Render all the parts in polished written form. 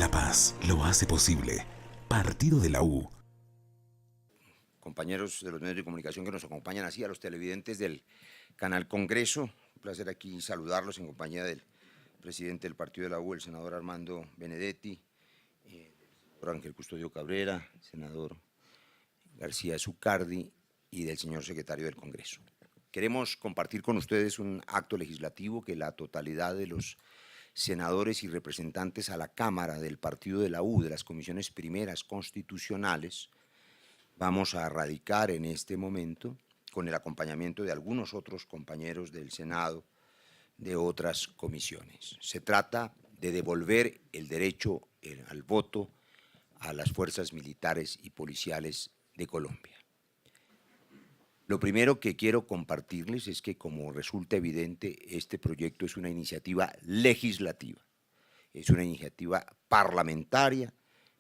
La paz lo hace posible. Partido de la U. Compañeros de los medios de comunicación que nos acompañan así, a los televidentes del canal Congreso, un placer aquí saludarlos en compañía del presidente del Partido de la U, el senador Armando Benedetti, del senador Ángel Custodio Cabrera, senador García Zucardi y del señor secretario del Congreso. Queremos compartir con ustedes un acto legislativo que la totalidad de los senadores y representantes a la Cámara del Partido de la U, de las comisiones primeras constitucionales, vamos a radicar en este momento con el acompañamiento de algunos otros compañeros del Senado de otras comisiones. Se trata de devolver el derecho al voto a las fuerzas militares y policiales de Colombia. Lo primero que quiero compartirles es que, como resulta evidente, este proyecto es una iniciativa legislativa, es una iniciativa parlamentaria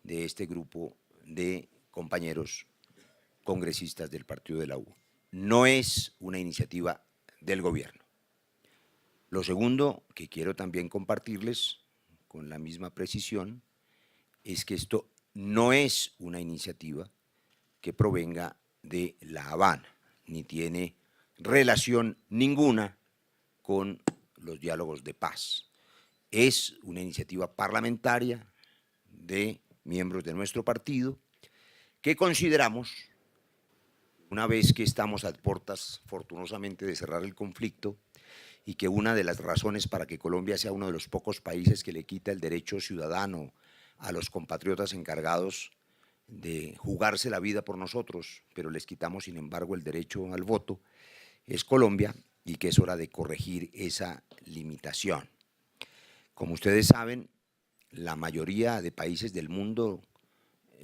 de este grupo de compañeros congresistas del Partido de la U. No es una iniciativa del gobierno. Lo segundo que quiero también compartirles con la misma precisión es que esto no es una iniciativa que provenga de La Habana, ni tiene relación ninguna con los diálogos de paz. Es una iniciativa parlamentaria de miembros de nuestro partido que consideramos, una vez que estamos a puertas, fortunosamente, de cerrar el conflicto, y que una de las razones para que Colombia sea uno de los pocos países que le quita el derecho ciudadano a los compatriotas encargados de jugarse la vida por nosotros, pero les quitamos, sin embargo, el derecho al voto, es Colombia, y que es hora de corregir esa limitación. Como ustedes saben, la mayoría de países del mundo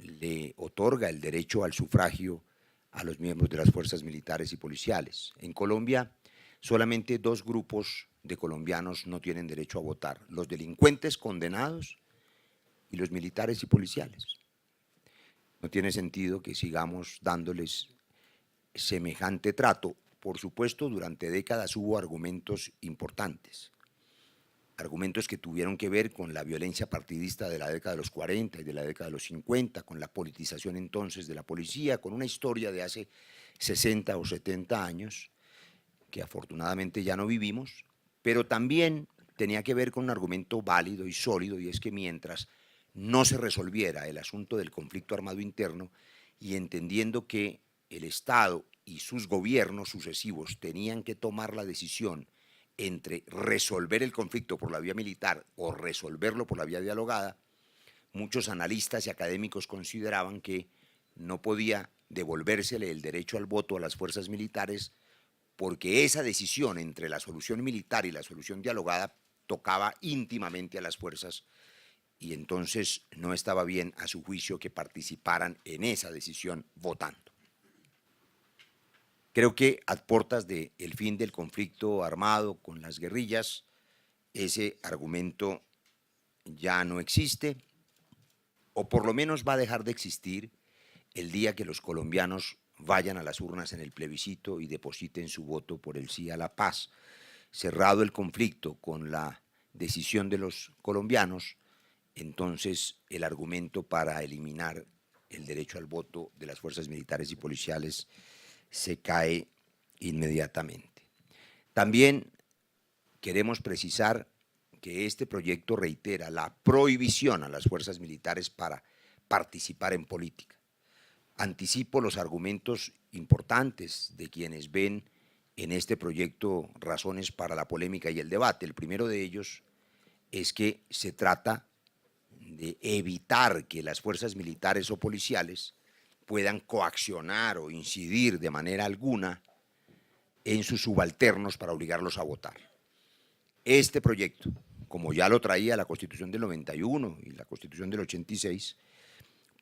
le otorga el derecho al sufragio a los miembros de las fuerzas militares y policiales. En Colombia, solamente dos grupos de colombianos no tienen derecho a votar: los delincuentes condenados y los militares y policiales. No tiene sentido que sigamos dándoles semejante trato. Por supuesto, durante décadas hubo argumentos importantes, argumentos que tuvieron que ver con la violencia partidista de la década de los 40 y de la década de los 50, con la politización entonces de la policía, con una historia de hace 60 o 70 años, que afortunadamente ya no vivimos, pero también tenía que ver con un argumento válido y sólido, y es que mientras no se resolviera el asunto del conflicto armado interno, y entendiendo que el Estado y sus gobiernos sucesivos tenían que tomar la decisión entre resolver el conflicto por la vía militar o resolverlo por la vía dialogada, muchos analistas y académicos consideraban que no podía devolvérsele el derecho al voto a las fuerzas militares, porque esa decisión entre la solución militar y la solución dialogada tocaba íntimamente a las fuerzas, y entonces no estaba bien, a su juicio, que participaran en esa decisión votando. Creo que a puertas del fin del conflicto armado con las guerrillas, ese argumento ya no existe, o por lo menos va a dejar de existir el día que los colombianos vayan a las urnas en el plebiscito y depositen su voto por el sí a la paz. Cerrado el conflicto con la decisión de los colombianos, entonces el argumento para eliminar el derecho al voto de las fuerzas militares y policiales se cae inmediatamente. También queremos precisar que este proyecto reitera la prohibición a las fuerzas militares para participar en política. Anticipo los argumentos importantes de quienes ven en este proyecto razones para la polémica y el debate. El primero de ellos es que se trata de evitar que las fuerzas militares o policiales puedan coaccionar o incidir de manera alguna en sus subalternos para obligarlos a votar. Este proyecto, como ya lo traía la Constitución del 91 y la Constitución del 86,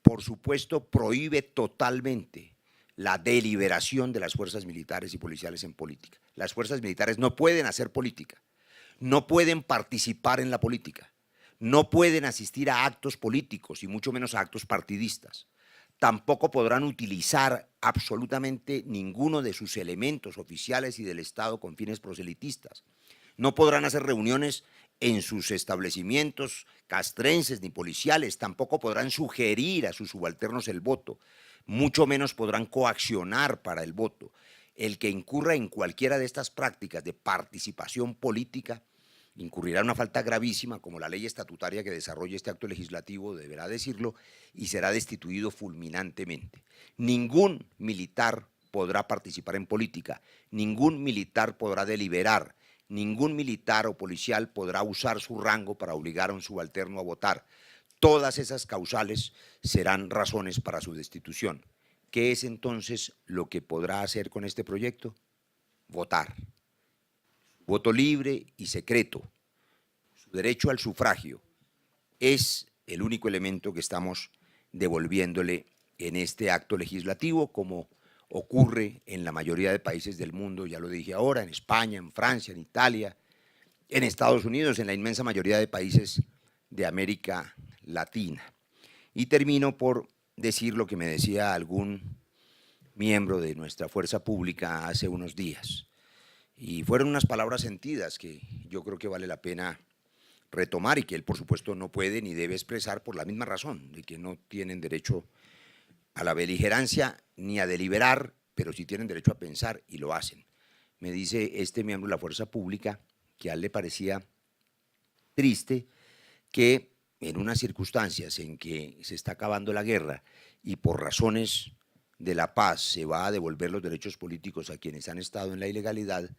por supuesto prohíbe totalmente la deliberación de las fuerzas militares y policiales en política. Las fuerzas militares no pueden hacer política, no pueden participar en la política, no pueden asistir a actos políticos y mucho menos a actos partidistas. Tampoco podrán utilizar absolutamente ninguno de sus elementos oficiales y del Estado con fines proselitistas. No podrán hacer reuniones en sus establecimientos castrenses ni policiales, tampoco podrán sugerir a sus subalternos el voto, mucho menos podrán coaccionar para el voto. El que incurra en cualquiera de estas prácticas de participación política incurrirá en una falta gravísima, como la ley estatutaria que desarrolla este acto legislativo deberá decirlo, y será destituido fulminantemente. Ningún militar podrá participar en política, ningún militar podrá deliberar, ningún militar o policial podrá usar su rango para obligar a un subalterno a votar. Todas esas causales serán razones para su destitución. ¿Qué es entonces lo que podrá hacer con este proyecto? Votar. Voto libre y secreto. Su derecho al sufragio es el único elemento que estamos devolviéndole en este acto legislativo, como ocurre en la mayoría de países del mundo, ya lo dije ahora, en España, en Francia, en Italia, en Estados Unidos, en la inmensa mayoría de países de América Latina. Y termino por decir lo que me decía algún miembro de nuestra fuerza pública hace unos días. Y fueron unas palabras sentidas que yo creo que vale la pena retomar y que él, por supuesto, no puede ni debe expresar por la misma razón, de que no tienen derecho a la beligerancia ni a deliberar, pero sí tienen derecho a pensar y lo hacen. Me dice este miembro de la fuerza pública que a él le parecía triste que en unas circunstancias en que se está acabando la guerra y por razones de la paz se va a devolver los derechos políticos a quienes han estado en la ilegalidad,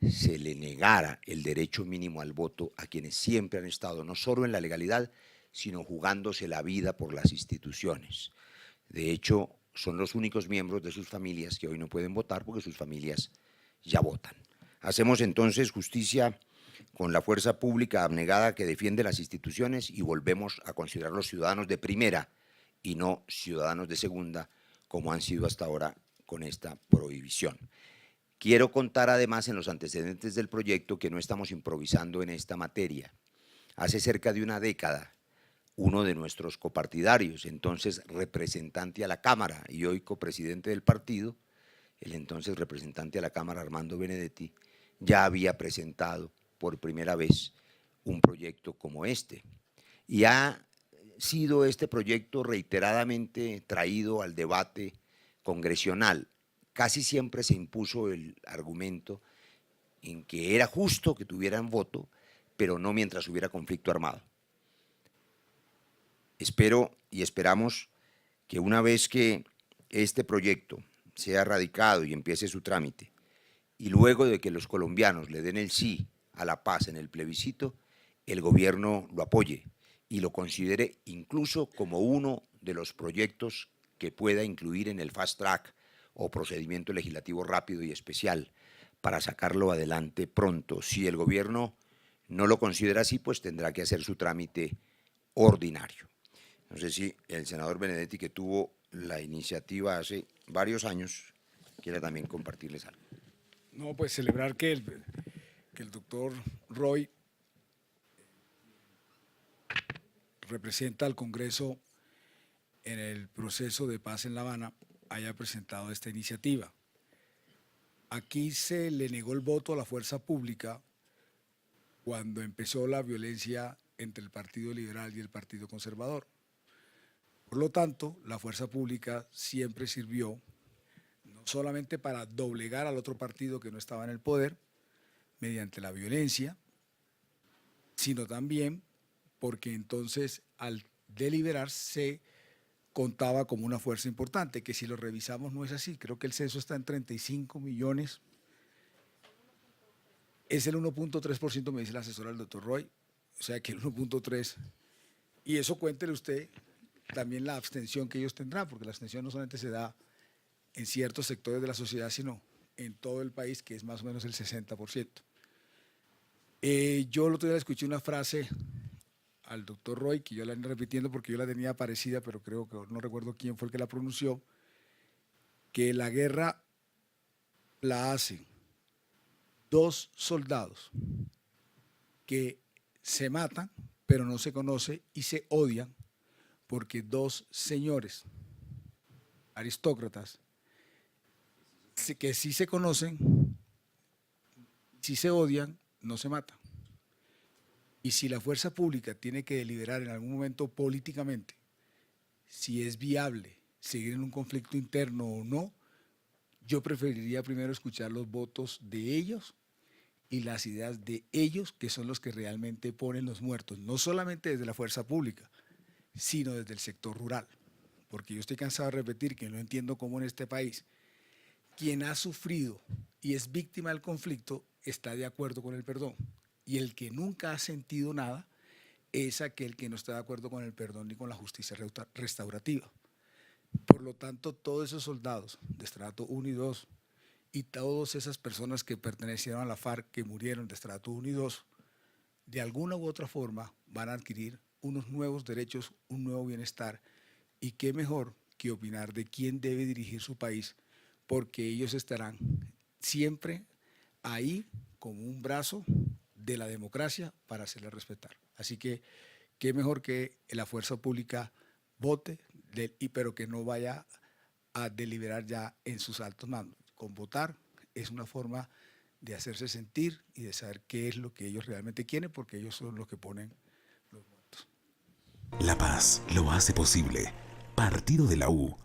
se le negara el derecho mínimo al voto a quienes siempre han estado no solo en la legalidad, sino jugándose la vida por las instituciones. De hecho, son los únicos miembros de sus familias que hoy no pueden votar porque sus familias ya votan. Hacemos entonces justicia con la fuerza pública abnegada que defiende las instituciones y volvemos a considerarlos ciudadanos de primera y no ciudadanos de segunda, como han sido hasta ahora con esta prohibición. Quiero contar además en los antecedentes del proyecto que no estamos improvisando en esta materia. Hace cerca de una década, uno de nuestros copartidarios, entonces representante a la Cámara y hoy copresidente del partido, el entonces representante a la Cámara, Armando Benedetti, ya había presentado por primera vez un proyecto como este. Y ha sido este proyecto reiteradamente traído al debate congresional. Casi siempre se impuso el argumento en que era justo que tuvieran voto, pero no mientras hubiera conflicto armado. Espero y esperamos que una vez que este proyecto sea radicado y empiece su trámite, y luego de que los colombianos le den el sí a la paz en el plebiscito, el gobierno lo apoye y lo considere incluso como uno de los proyectos que pueda incluir en el fast track o procedimiento legislativo rápido y especial para sacarlo adelante pronto. Si el gobierno no lo considera así, pues tendrá que hacer su trámite ordinario. No sé si el senador Benedetti, que tuvo la iniciativa hace varios años, quiere también compartirles algo. No, pues celebrar que el doctor Roy representa al Congreso en el proceso de paz en La Habana, haya presentado esta iniciativa. Aquí se le negó el voto a la fuerza pública cuando empezó la violencia entre el Partido Liberal y el Partido Conservador. Por lo tanto, la fuerza pública siempre sirvió no solamente para doblegar al otro partido que no estaba en el poder mediante la violencia, sino también porque entonces al deliberar se contaba como una fuerza importante, que si lo revisamos no es así. Creo que el censo está en 35 millones. Es el 1.3%, me dice el asesor del doctor Roy, o sea que el 1.3%. Y eso cuéntele usted también la abstención que ellos tendrán, porque la abstención no solamente se da en ciertos sectores de la sociedad, sino en todo el país, que es más o menos el 60%. Yo el otro día le escuché una frase al doctor Roy, que yo la ando repitiendo porque yo la tenía parecida, pero creo que no recuerdo quién fue el que la pronunció, que la guerra la hacen dos soldados que se matan, pero no se conocen y se odian, porque dos señores aristócratas que sí se conocen, sí se odian, no se matan. Y si la fuerza pública tiene que deliberar en algún momento políticamente si es viable seguir en un conflicto interno o no, yo preferiría primero escuchar los votos de ellos y las ideas de ellos, que son los que realmente ponen los muertos, no solamente desde la fuerza pública, sino desde el sector rural. Porque yo estoy cansado de repetir que no entiendo cómo en este país quien ha sufrido y es víctima del conflicto está de acuerdo con el perdón. Y el que nunca ha sentido nada es aquel que no está de acuerdo con el perdón ni con la justicia restaurativa. Por lo tanto, todos esos soldados de estrato 1 y 2 y todas esas personas que pertenecieron a la FARC que murieron de estrato 1 y 2, de alguna u otra forma van a adquirir unos nuevos derechos, un nuevo bienestar, y qué mejor que opinar de quién debe dirigir su país, porque ellos estarán siempre ahí como un brazo de la democracia para hacerla respetar. Así que qué mejor que la fuerza pública vote, pero que no vaya a deliberar ya en sus altos mandos. Con votar es una forma de hacerse sentir y de saber qué es lo que ellos realmente quieren, porque ellos son los que ponen los votos. La paz lo hace posible. Partido de la U.